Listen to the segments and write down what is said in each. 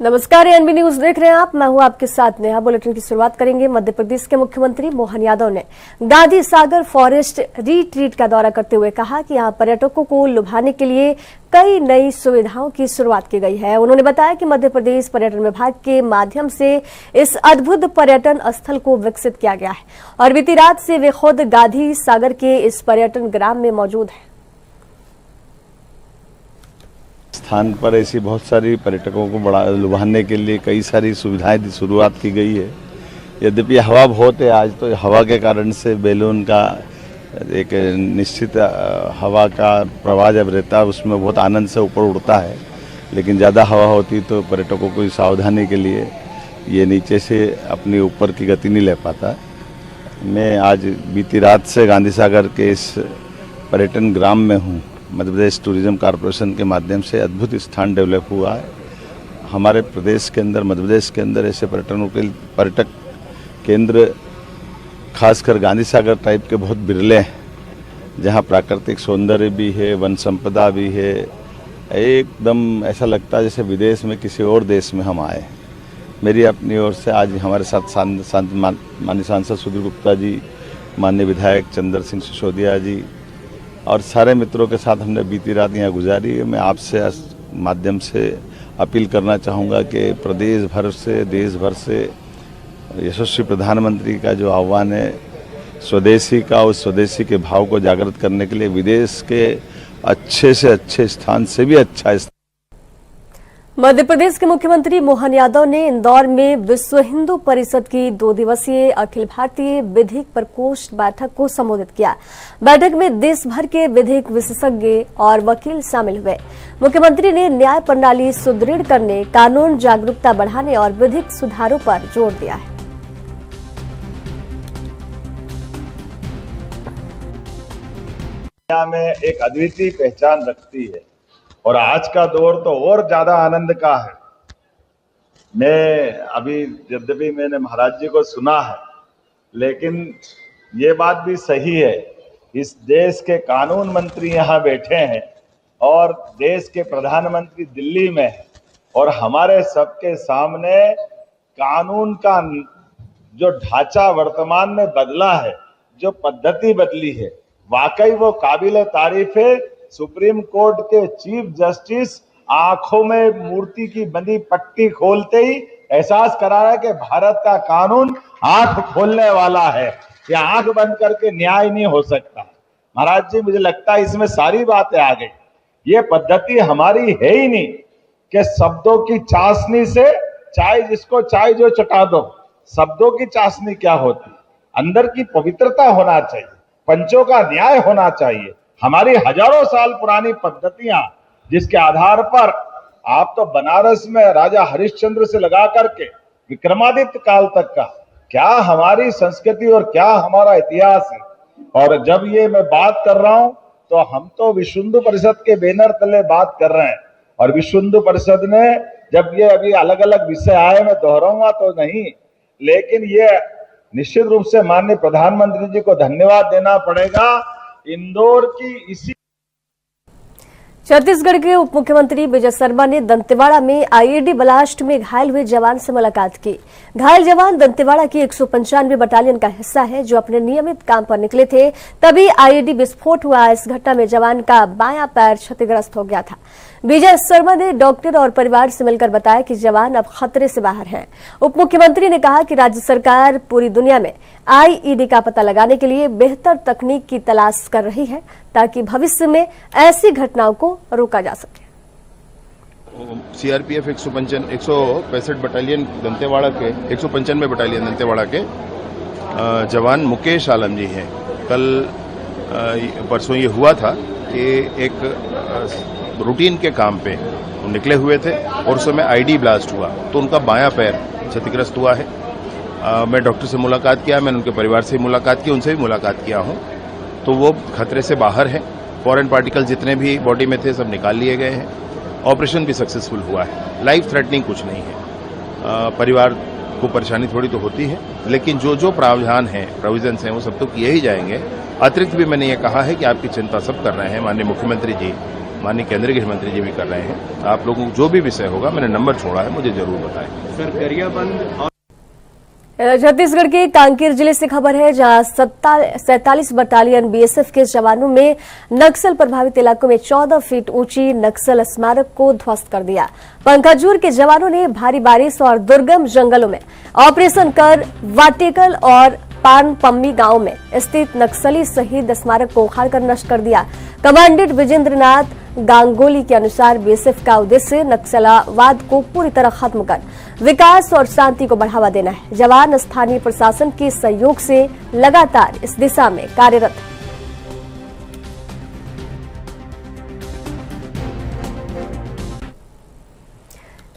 नमस्कार, NB news देख रहे हैं आप। मैं हूं आपके साथ नेहा। बुलेटिन की शुरुआत करेंगे। मध्य प्रदेश के मुख्यमंत्री मोहन यादव ने गांधी सागर फॉरेस्ट रिट्रीट का दौरा करते हुए कहा कि यहां पर्यटकों को लुभाने के लिए कई नई सुविधाओं की शुरुआत की गई है। उन्होंने बताया कि मध्य प्रदेश पर्यटन विभाग के माध्यम से इस अद्भुत पर्यटन स्थल को विकसित किया गया है और बीती रात से वे खुद गांधी सागर के इस पर्यटन ग्राम में मौजूद हैं। स्थान पर ऐसी बहुत सारी पर्यटकों को बड़ा लुभाने के लिए कई सारी सुविधाएं शुरुआत की गई है। यद्यपि हवा बहुत है आज, तो हवा के कारण से बैलून का एक निश्चित हवा का प्रवाह जब रहता है उसमें बहुत आनंद से ऊपर उड़ता है, लेकिन ज़्यादा हवा होती तो पर्यटकों को सावधानी के लिए ये नीचे से अपनी ऊपर की गति नहीं ले पाता। मैं आज बीती रात से गांधी सागर के इस पर्यटन ग्राम में हूँ। मध्य प्रदेश टूरिज्म कॉरपोरेशन के माध्यम से अद्भुत स्थान डेवलप हुआ है। हमारे प्रदेश के अंदर, मध्य प्रदेश के अंदर ऐसे पर्यटक केंद्र खासकर गांधी सागर टाइप के बहुत बिरले हैं, जहां प्राकृतिक सौंदर्य भी है, वन संपदा भी है। एकदम ऐसा लगता है जैसे विदेश में किसी और देश में हम आए। मेरी अपनी ओर से आज हमारे साथ माननीय सांसद सुधीर गुप्ता जी, माननीय विधायक चंद्र सिंह सिसोदिया जी और सारे मित्रों के साथ हमने बीती रात यहाँ गुजारी। मैं आपसे माध्यम से अपील करना चाहूँगा कि प्रदेश भर से, देश भर से यशस्वी प्रधानमंत्री का जो आह्वान है स्वदेशी का, उस स्वदेशी के भाव को जागृत करने के लिए विदेश के अच्छे से अच्छे स्थान से भी अच्छा स्थान। मध्य प्रदेश के मुख्यमंत्री मोहन यादव ने इंदौर में विश्व हिंदू परिषद की 2 दिवसीय अखिल भारतीय विधिक प्रकोष्ठ बैठक को संबोधित किया। बैठक में देश भर के विधिक विशेषज्ञ और वकील शामिल हुए। मुख्यमंत्री ने न्याय प्रणाली सुदृढ़ करने, कानून जागरूकता बढ़ाने और विधिक सुधारों पर जोर दिया है। दुनिया में एक अद्वितीय पहचान रखती है और आज का दौर तो और ज्यादा आनंद का है। मैं अभी यद्यपि मैंने महाराज जी को सुना है, लेकिन ये बात भी सही है, इस देश के कानून मंत्री यहाँ बैठे हैं और देश के प्रधानमंत्री दिल्ली में है और हमारे सबके सामने कानून का जो ढांचा वर्तमान में बदला है, जो पद्धति बदली है, वाकई वो काबिल तारीफ है। सुप्रीम कोर्ट के चीफ जस्टिस आंखों में मूर्ति की बंधी पट्टी खोलते ही एहसास करा रहा है कि भारत का कानून आंख खोलने वाला है। ये आंख बंद करके न्याय नहीं हो सकता। महाराज जी, मुझे लगता है इसमें सारी बातें आ गई। ये पद्धति हमारी है ही नहीं कि शब्दों की चाशनी से चाय जिसको चाय जो चटा दो। शब्दों की चाशनी क्या होती? अंदर की पवित्रता होना चाहिए, पंचों का न्याय होना चाहिए। हमारी हजारों साल पुरानी पद्धतियां जिसके आधार पर आप तो बनारस में राजा हरिश्चंद्र से लगा करके विक्रमादित्य काल तक का क्या हमारी संस्कृति और क्या हमारा इतिहास है। और जब ये मैं बात कर रहा हूं तो हम तो विश्व हिंदू परिषद के बैनर तले बात कर रहे हैं और विश्व हिंदू परिषद ने जब ये अभी अलग अलग विषय आए, मैं दोहराऊंगा तो नहीं, लेकिन ये निश्चित रूप से माननीय प्रधानमंत्री जी को धन्यवाद देना पड़ेगा। इंदौर की इसी छत्तीसगढ़ के उप मुख्यमंत्री विजय शर्मा ने दंतेवाड़ा में आईईडी ब्लास्ट में घायल हुए जवान से मुलाकात की। घायल जवान दंतेवाड़ा की 195 बटालियन का हिस्सा है, जो अपने नियमित काम पर निकले थे, तभी आईईडी विस्फोट हुआ। इस घटना में जवान का बायां पैर क्षतिग्रस्त हो गया था। विजय शर्मा ने डॉक्टर और परिवार से मिलकर बताया कि जवान अब खतरे से बाहर हैं। उप मुख्यमंत्री ने कहा कि राज्य सरकार पूरी दुनिया में आईईडी का पता लगाने के लिए बेहतर तकनीक की तलाश कर रही है, ताकि भविष्य में ऐसी घटनाओं को रोका जा सके। सीआरपीएफ 165 बटालियन दंतेवाड़ा के 195 बटालियन दंतेवाड़ा के जवान मुकेश आलम जी हैं। कल परसों ये हुआ था कि एक रूटीन के काम पे निकले हुए थे और उस समय आईडी ब्लास्ट हुआ तो उनका बायां पैर क्षतिग्रस्त हुआ है। मैं डॉक्टर से मुलाकात किया, मैंने उनके परिवार से मुलाकात की, उनसे भी मुलाकात किया हूं, तो वो खतरे से बाहर है। फॉरेन पार्टिकल जितने भी बॉडी में थे सब निकाल लिए गए हैं। ऑपरेशन भी सक्सेसफुल हुआ है। लाइफ थ्रेटनिंग कुछ नहीं है। परिवार को परेशानी थोड़ी तो होती है, लेकिन जो जो प्रावधान हैं, प्रोविजंस हैं, वो सब तो किए ही जाएंगे। अतिरिक्त भी मैंने ये कहा है कि आपकी चिंता सब कर रहे हैं, माननीय मुख्यमंत्री जी माननीय केंद्रीय गृह मंत्री जी भी कर रहे हैं। आप लोगों को जो भी विषय होगा, मैंने नंबर छोड़ा है, मुझे जरूर बताएं। सर, गरियाबंद और छत्तीसगढ़ के कांकेर जिले से खबर है, जहां 47 बटालियन बीएसएफ के जवानों ने नक्सल प्रभावित इलाकों में 14 फीट ऊंची नक्सल स्मारक को ध्वस्त कर दिया। पंखाजूर के जवानों ने भारी बारिश और दुर्गम जंगलों में ऑपरेशन कर वाटेकल और पानपम्मी गांव में स्थित नक्सली शहीद स्मारक को उखाड़कर नष्ट कर दिया। कमांडेंट विजेंद्रनाथ गांगुली के अनुसार बीएसएफ का उद्देश्य नक्सलवाद को पूरी तरह खत्म कर विकास और शांति को बढ़ावा देना है। जवान स्थानीय प्रशासन के सहयोग से लगातार इस दिशा में कार्यरत है।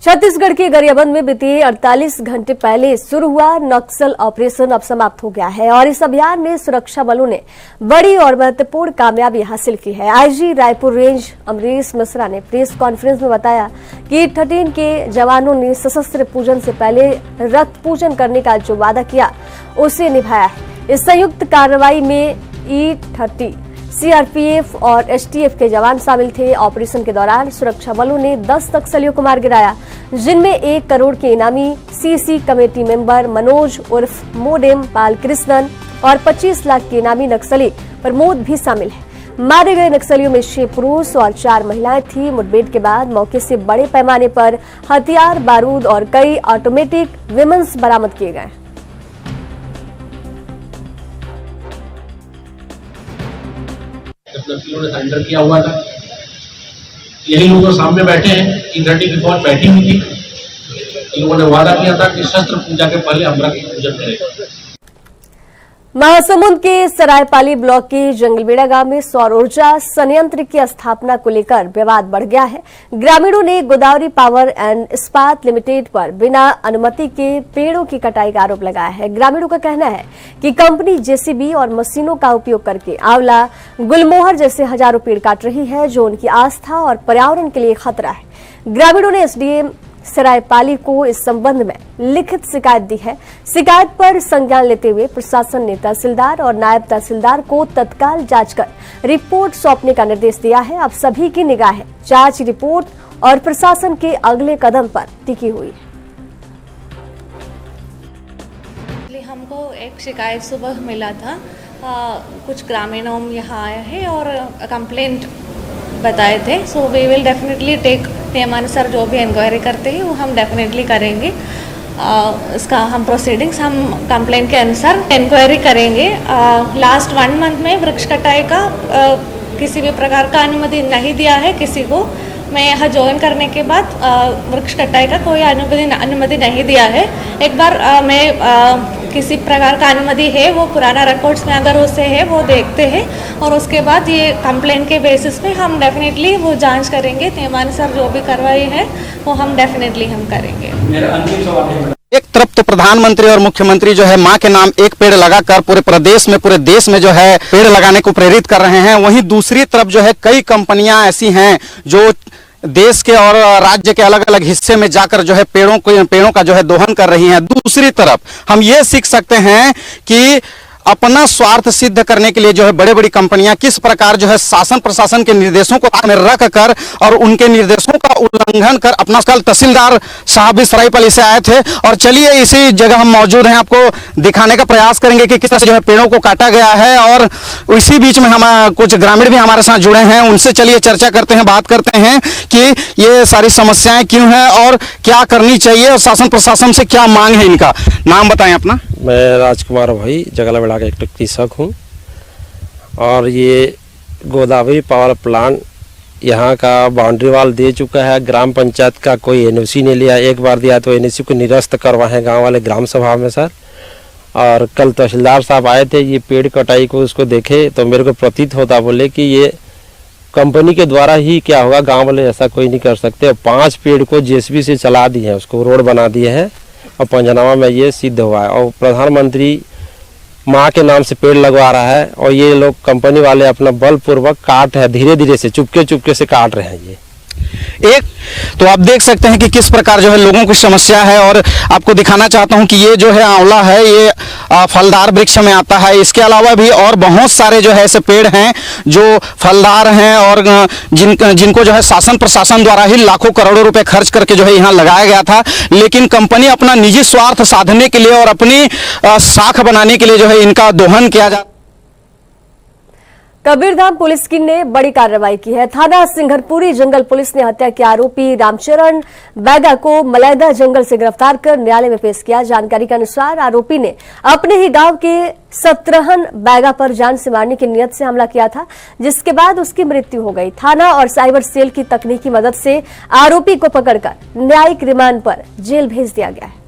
छत्तीसगढ़ के गरियाबंद में बीते 48 घंटे पहले शुरू हुआ नक्सल ऑपरेशन अब समाप्त हो गया है और इस अभियान में सुरक्षा बलों ने बड़ी और महत्वपूर्ण कामयाबी हासिल की है। आईजी रायपुर रेंज अमरीश मिश्रा ने प्रेस कॉन्फ्रेंस में बताया कि 13 के जवानों ने सशस्त्र पूजन से पहले रक्त पूजन करने का जो वादा किया उसे निभाया है। इस संयुक्त कार्रवाई में E30 सीआरपीएफ और एसटीएफ के जवान शामिल थे। ऑपरेशन के दौरान सुरक्षा बलों ने 10 नक्सलियों को मार गिराया, जिनमें 1 करोड़ के इनामी सीसी कमेटी मेंबर मनोज उर्फ मोडेम बालकृष्णन और 25 लाख के इनामी नक्सली प्रमोद भी शामिल है। मारे गए नक्सलियों में 6 पुरुष और 4 महिलाएं थी। मुठभेड़ के बाद मौके से बड़े पैमाने पर हथियार, बारूद और कई ऑटोमेटिक वेपन्स बरामद किए गए। इन्होंने सरेंडर किया हुआ था। यही लोग सामने बैठे हैं, E30 की फौज बैठी हुई थी। इन लोगों ने वादा किया था कि शस्त्र पूजा के पहले हम रक्त पूजन करेंगे। महासमुंद के सरायपाली ब्लॉक के जंगलबेड़ा गांव में सौर ऊर्जा संयंत्र की स्थापना को लेकर विवाद बढ़ गया है। ग्रामीणों ने गोदावरी पावर एंड इस्पात लिमिटेड पर बिना अनुमति के पेड़ों की कटाई का आरोप लगाया है। ग्रामीणों का कहना है कि कंपनी जेसीबी और मशीनों का उपयोग करके आंवला, गुलमोहर जैसे हजारों पेड़ काट रही है, जो उनकी आस्था और पर्यावरण के लिए खतरा है। ग्रामीणों ने एसडीएम सरायपाली को इस संबंध में लिखित शिकायत दी है। शिकायत पर संज्ञान लेते हुए प्रशासन ने तहसीलदार और नायब तहसीलदार को तत्काल जांच कर रिपोर्ट सौंपने का निर्देश दिया है। अब सभी की निगाहें जांच रिपोर्ट और प्रशासन के अगले कदम पर टिकी हुई है। हमको एक शिकायत सुबह मिला था, कुछ ग्रामीणों यहाँ आए हैं और कंप्लेंट बताए थे। So we will definitely take नियमानुसार जो भी इंक्वायरी करते हैं वो हम डेफिनेटली करेंगे। इसका हम प्रोसीडिंग्स हम कंप्लेंट के अनुसार इंक्वायरी करेंगे। लास्ट 1 मंथ में वृक्ष कटाई का किसी भी प्रकार का अनुमति नहीं दिया है किसी को। मैं यहाँ ज्वाइन करने के बाद वृक्ष कटाई का कोई अनुमति नहीं दिया है। एक बार मैं किसी प्रकार का अनुमति है वो पुराना रिकॉर्ड्स में अगर उससे है वो देखते हैं और उसके बाद ये कंप्लेंट के बेसिस पे हम डेफिनेटली वो जांच करेंगे। नियमानुसार जो भी कार्रवाई है वो हम डेफिनेटली हम करेंगे। एक तरफ तो प्रधानमंत्री और मुख्यमंत्री जो है मां के नाम एक पेड़ लगाकर पूरे देश में जो है पेड़ लगाने को प्रेरित कर रहे हैं, वहीं दूसरी तरफ जो है कई कंपनियां ऐसी हैं जो देश के और राज्य के अलग अलग हिस्से में जाकर जो है पेड़ों का जो है दोहन कर रही हैं। दूसरी तरफ हम ये सीख सकते हैं कि अपना स्वार्थ सिद्ध करने के लिए जो है बड़ी कंपनियां किस प्रकार जो है शासन प्रशासन के निर्देशों को में रख कर और उनके निर्देशों का उल्लंघन कर अपना, कल तहसीलदार साहब भी सरायपाली से आए थे और चलिए इसी जगह हम मौजूद हैं, आपको दिखाने का प्रयास करेंगे कि किस तरह से जो है पेड़ों को काटा गया है। और इसी बीच में हम कुछ ग्रामीण भी हमारे साथ जुड़े हैं, उनसे चलिए चर्चा करते हैं, बात करते हैं कि ये सारी समस्याएं क्यों हैं और क्या करनी चाहिए और शासन प्रशासन से क्या मांग है इनका। नाम बताएं अपना। मैं राजकुमार भाई जगलबेड़ा का एक कृषक हूँ और ये गोदावरी पावर प्लांट यहाँ का बाउंड्री वाल दे चुका है। ग्राम पंचायत का कोई एनओसी नहीं लिया, एक बार दिया तो एनओसी को निरस्त करवाए गांव वाले ग्राम सभा में सर। और कल तहसीलदार साहब आए थे, ये पेड़ कटाई को उसको देखे तो मेरे को प्रतीत होता बोले कि ये कंपनी के द्वारा ही क्या होगा, गाँव वाले ऐसा कोई नहीं कर सकते। 5 पेड़ को जेसीबी से चला दिए हैं, उसको रोड बना दिए हैं और पंचनामा में ये सिद्ध हुआ है। और प्रधानमंत्री माँ के नाम से पेड़ लगवा रहा है और ये लोग कंपनी वाले अपना बलपूर्वक काट है, धीरे धीरे से चुपके से काट रहे हैं। एक तो आप देख सकते हैं कि किस प्रकार जो है लोगों की समस्या है। और आपको दिखाना चाहता हूं कि ये जो है आंवला है, ये फलदार वृक्ष में आता है। इसके अलावा भी और बहुत सारे जो है ऐसे पेड़ हैं जो फलदार हैं और जिनको जो है शासन प्रशासन द्वारा ही लाखों करोड़ों रुपए खर्च करके जो है यहाँ लगाया गया था, लेकिन कंपनी अपना निजी स्वार्थ साधने के लिए और अपनी साख बनाने के लिए जो है इनका दोहन किया जाता। कबीरधाम पुलिस की ने बड़ी कार्रवाई की है। थाना सिंघरपुरी जंगल पुलिस ने हत्या के आरोपी रामचरण बैगा को मलैदा जंगल से गिरफ्तार कर न्यायालय में पेश किया। जानकारी के अनुसार आरोपी ने अपने ही गांव के सत्रहन बैगा पर जान से मारने की नियत से हमला किया था, जिसके बाद उसकी मृत्यु हो गई। थाना और साइबर सेल की तकनीकी मदद से आरोपी को पकड़कर न्यायिक रिमांड पर जेल भेज दिया गया है।